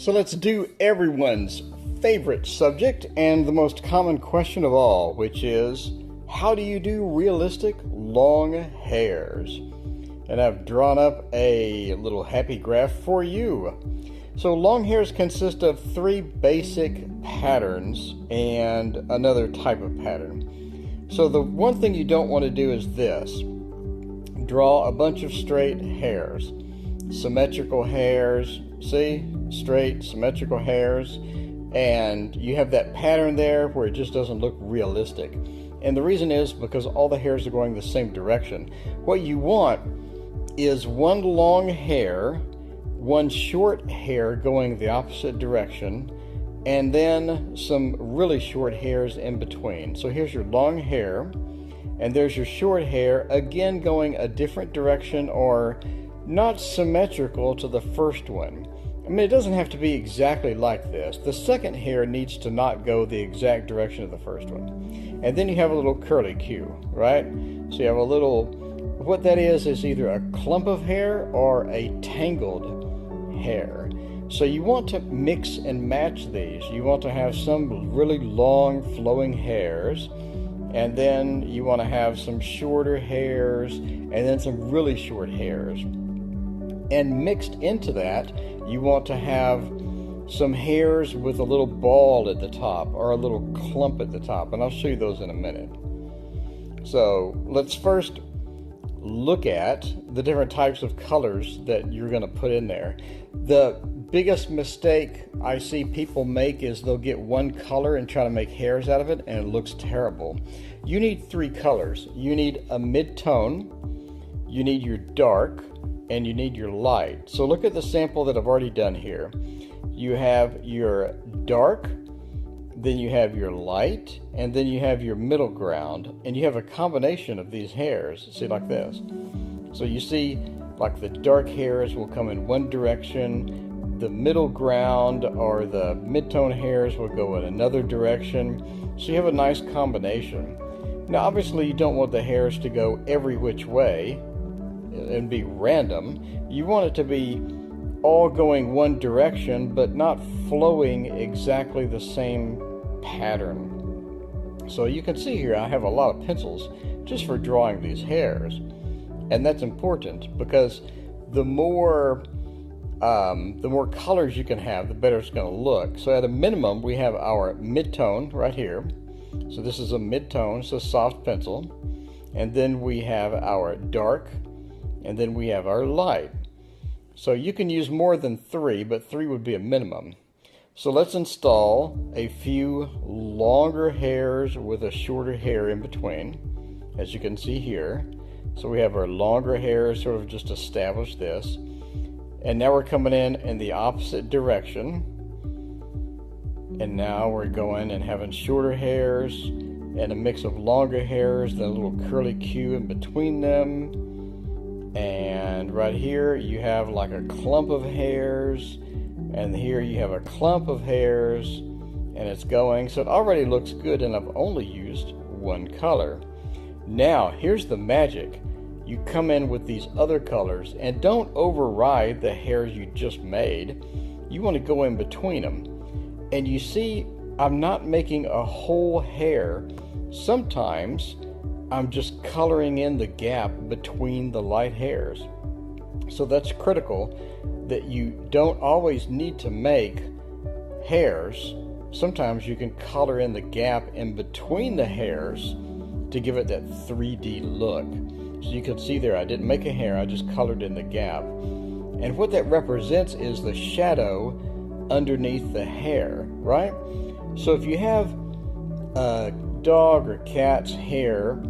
So let's do everyone's favorite subject and the most common question of all, which is, how do you do realistic long hairs? And I've drawn up a little happy graph for you. So long hairs consist of three basic patterns and another type of pattern. So the one thing you don't want to do is this. Draw a bunch of straight hairs. Symmetrical hairs, see? Straight, symmetrical hairs. And you have that pattern there where it just doesn't look realistic. And the reason is because all the hairs are going the same direction. What you want is one long hair, one short hair going the opposite direction, and then some really short hairs in between. So here's your long hair, and there's your short hair, again going a different direction or not symmetrical to the first one. I mean, it doesn't have to be exactly like this. The second hair needs to not go the exact direction of the first one. And then you have a little curly Q, right? So you have a little, what that is either a clump of hair or a tangled hair. So you want to mix and match these. You want to have some really long flowing hairs, and then you want to have some shorter hairs, and then some really short hairs. And mixed into that, you want to have some hairs with a little ball at the top or a little clump at the top, and I'll show you those in a minute. So let's first look at the different types of colors that you're going to put in there. The biggest mistake I see people make is they'll get one color and try to make hairs out of it, and it looks terrible. You need three colors. You need a mid-tone, you need your dark, and you need your light. So look at the sample that I've already done here. You have your dark, then you have your light, and then you have your middle ground, and you have a combination of these hairs, see, like this. So you see, like the dark hairs will come in one direction, the middle ground or the mid-tone hairs will go in another direction, so you have a nice combination. Now obviously you don't want the hairs to go every which way and be random. You want it to be all going one direction but not flowing exactly the same pattern. So you can see here I have a lot of pencils just for drawing these hairs, and that's important because the more colors you can have, the better it's going to look. So at a minimum we have our mid-tone right here. So this is a mid-tone, so soft pencil, and then we have our dark, and then we have our light. So you can use more than three, but three would be a minimum. So let's install a few longer hairs with a shorter hair in between, as you can see here. So we have our longer hairs sort of just establish this. And now we're coming in the opposite direction. And now we're going and having shorter hairs and a mix of longer hairs, then a little curly Q in between them. And right here you have like a clump of hairs, and here you have a clump of hairs, and it's going. So it already looks good, and I've only used one color. Now here's the magic. You come in with these other colors, and don't override the hairs you just made. You want to go in between them. And you see, I'm not making a whole hair. Sometimes I'm just coloring in the gap between the light hairs. So that's critical, that you don't always need to make hairs. Sometimes you can color in the gap in between the hairs to give it that 3D look. So you can see there, I didn't make a hair, I just colored in the gap. And what that represents is the shadow underneath the hair, right? So if you have a dog or cat's hair,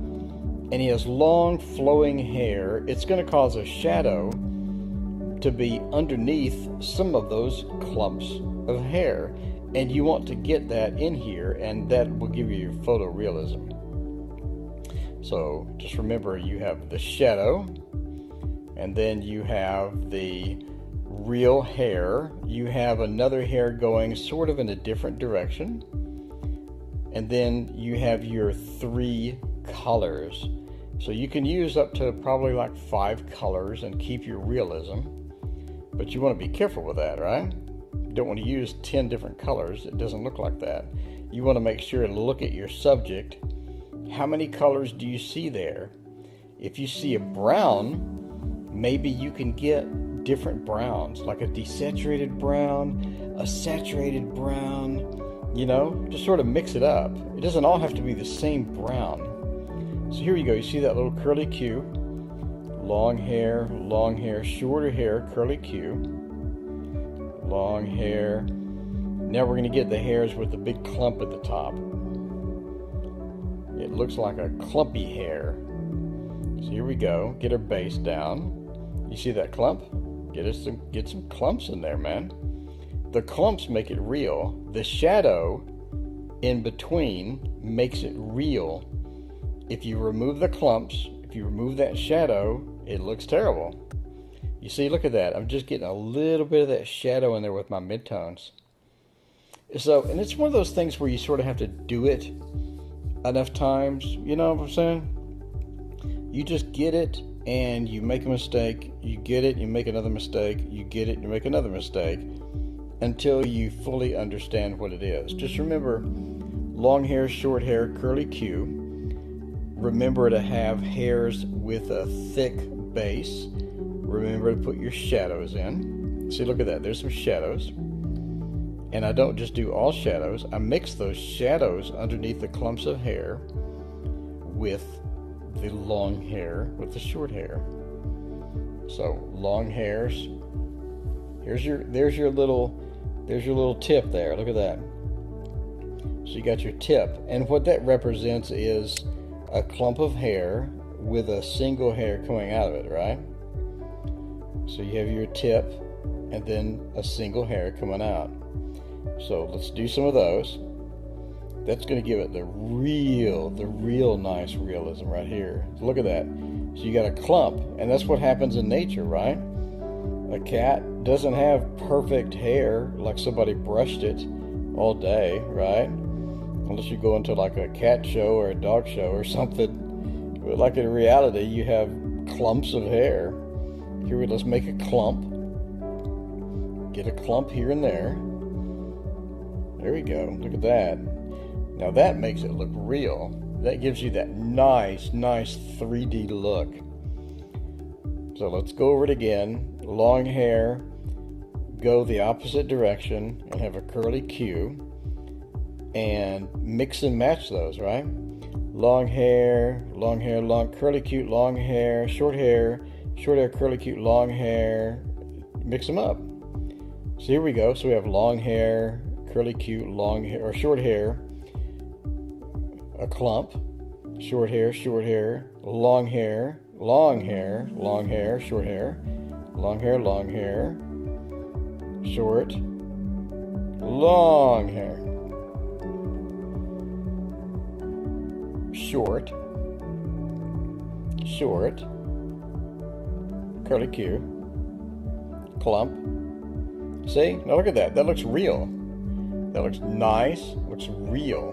and he has long flowing hair, it's going to cause a shadow to be underneath some of those clumps of hair, and you want to get that in here, and that will give you your photorealism. So just remember, you have the shadow, and then you have the real hair. You have another hair going sort of in a different direction, and then you have your three colors. So you can use up to probably like 5 colors and keep your realism, but you want to be careful with that, right? don't want to use 10 different colors. It doesn't look like that. You want to make sure to look at your subject. How many colors do you see there? If you see a brown, maybe you can get different browns, like a desaturated brown, a saturated brown, just sort of mix it up. It doesn't all have to be the same brown. So here you go. You see that little curly Q? Long hair, shorter hair, curly Q. Long hair. Now we're going to get the hairs with the big clump at the top. It looks like a clumpy hair. So here we go. Get our base down. You see that clump? Get some clumps in there, man. The clumps make it real. The shadow in between makes it real. If you remove the clumps, if you remove that shadow, it looks terrible. You see, look at that. I'm just getting a little bit of that shadow in there with my midtones. So, and it's one of those things where you sort of have to do it enough times. You know what I'm saying? You just get it and you make a mistake. You get it, you make another mistake. You get it, you make another mistake until you fully understand what it is. Just remember, long hair, short hair, curly Q. Remember to have hairs with a thick base. Remember to put your shadows in. See, look at that. There's some shadows. And I don't just do all shadows. I mix those shadows underneath the clumps of hair with the long hair, with the short hair. So long hairs. There's your little tip there. Look at that. So you got your tip. And what that represents is a clump of hair with a single hair coming out of it, right? So you have your tip and then a single hair coming out. So let's do some of those. That's going to give it the real nice realism right here. Look at that. So you got a clump, and that's what happens in nature, right? A cat doesn't have perfect hair like somebody brushed it all day, right? Unless you go into like a cat show or a dog show or something. But like in reality, you have clumps of hair. Here, let's make a clump. Get a clump here and there. There we go. Look at that. Now that makes it look real. That gives you that nice 3D look. So let's go over it again. Long hair, go the opposite direction and have a curly Q. And mix and match those, right? Long hair, curly Q, long hair, short hair, curly Q, long hair. Mix them up. So here we go. So we have long hair, curly Q, long hair, or short hair, a clump, short hair, long hair, short hair, long hair, short, long hair, short, curly Q, clump. See? Now look at that. That looks real. That looks nice. Looks real.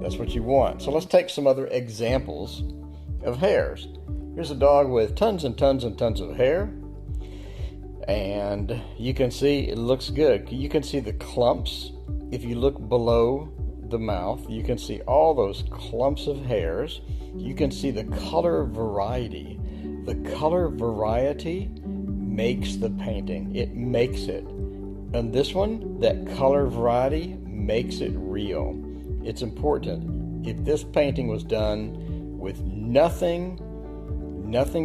That's what you want. So let's take some other examples of hairs. Here's a dog with tons and tons and tons of hair. And you can see it looks good. You can see the clumps. If you look below the mouth, you can see all those clumps of hairs. You can see the color variety. The color variety makes the painting. It makes it. And this one, that color variety makes it real. It's important. If this painting was done with nothing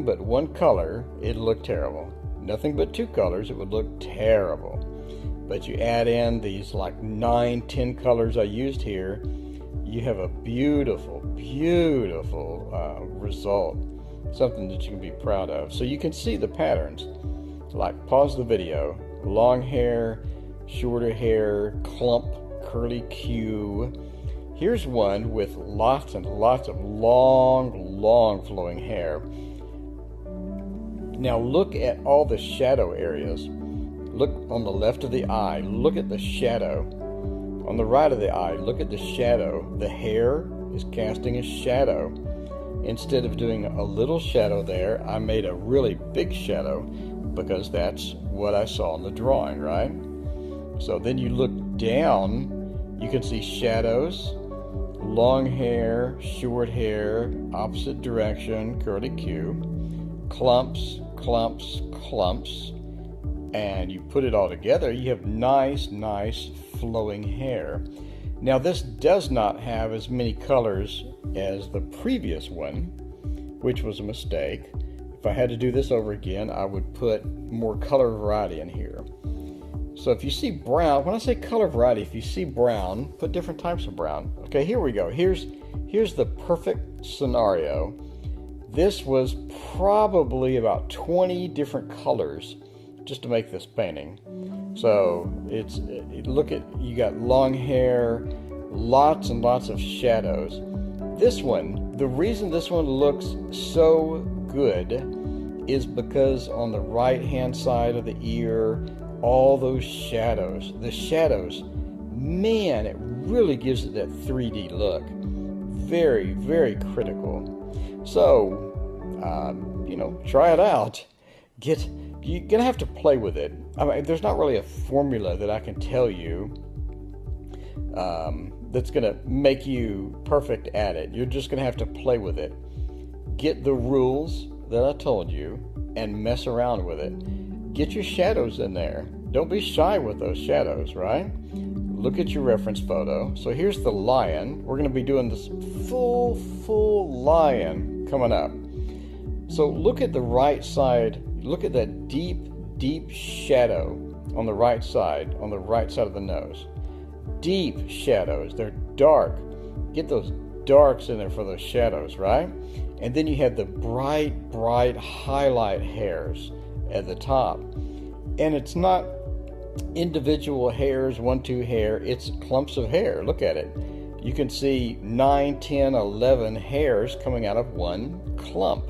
but one color, it'd look terrible. Nothing but two colors, it would look terrible. But you add in these like 9-10 colors I used here, you have a beautiful result. Something that you can be proud of. So you can see the patterns. Like, pause the video. Long hair, shorter hair, clump, curly Q. Here's one with lots and lots of long flowing hair. Now look at all the shadow areas. Look on the left of the eye. Look at the shadow. On the right of the eye, look at the shadow. The hair is casting a shadow. Instead of doing a little shadow there, I made a really big shadow because that's what I saw in the drawing, right? So then you look down, you can see shadows, long hair, short hair, opposite direction, curly Q, clumps, clumps, clumps, and you put it all together, you have nice flowing hair. Now this does not have as many colors as the previous one, which was a mistake. If I had to do this over again, I would put more color variety in here. So if you see brown, when I say color variety, if you see brown, put different types of brown. Okay, here we go. Here's the perfect scenario. This was probably about 20 different colors just to make this painting. So you got long hair, lots and lots of shadows. This one, the reason this one looks so good is because on the right hand side of the ear, all those shadows, the shadows, man, it really gives it that 3D look. Very, very critical. So, try it out. You're gonna have to play with it. I mean, there's not really a formula that I can tell you that's gonna make you perfect at it. You're just gonna have to play with it. Get the rules that I told you and mess around with it. Get your shadows in there. Don't be shy with those shadows, right? Look at your reference photo. So here's the lion. We're going to be doing this full lion coming up. So look at the right side. Look at that deep shadow on the right side of the nose. Deep shadows. They're dark. Get those darks in there for those shadows, right? And then you have the bright highlight hairs at the top. And it's not individual hairs, 1, 2 hair, it's clumps of hair. Look at it. You can see 9, 10, 11 hairs coming out of one clump,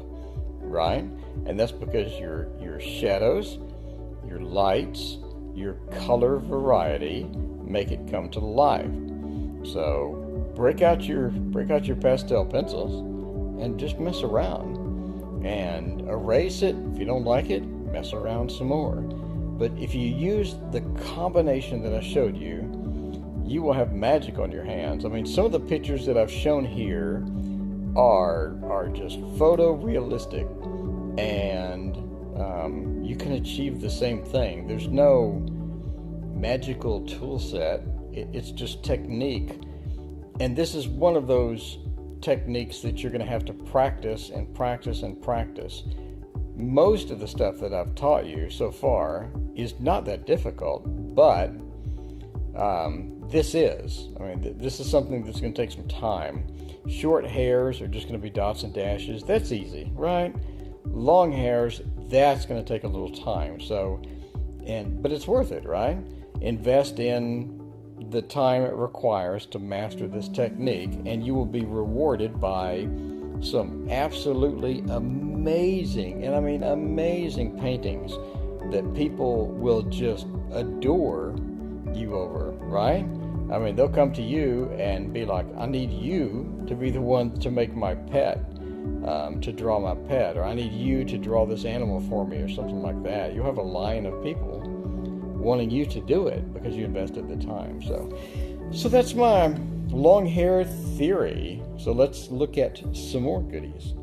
right? And that's because your shadows, your lights, your color variety make it come to life. So break out your pastel pencils and just mess around and erase it. If you don't like it, mess around some more. But if you use the combination that I showed you, you will have magic on your hands. I mean, some of the pictures that I've shown here are just photorealistic, and you can achieve the same thing. There's no magical tool set. It's just technique. And this is one of those techniques that you're going to have to practice and practice and practice. Most of the stuff that I've taught you so far is not that difficult, but this is. I mean, this is something that's going to take some time. Short hairs are just going to be dots and dashes. That's easy, right? Long hairs, that's going to take a little time. But it's worth it, right? Invest in the time it requires to master this technique, and you will be rewarded by some absolutely amazing, and I mean amazing paintings that people will just adore you over, right? I mean, they'll come to you and be like, I need you to be the one to make my pet, to draw my pet, or I need you to draw this animal for me, or something like that. You'll have a line of people wanting you to do it because you invested the time. So that's my long hair theory. So let's look at some more goodies.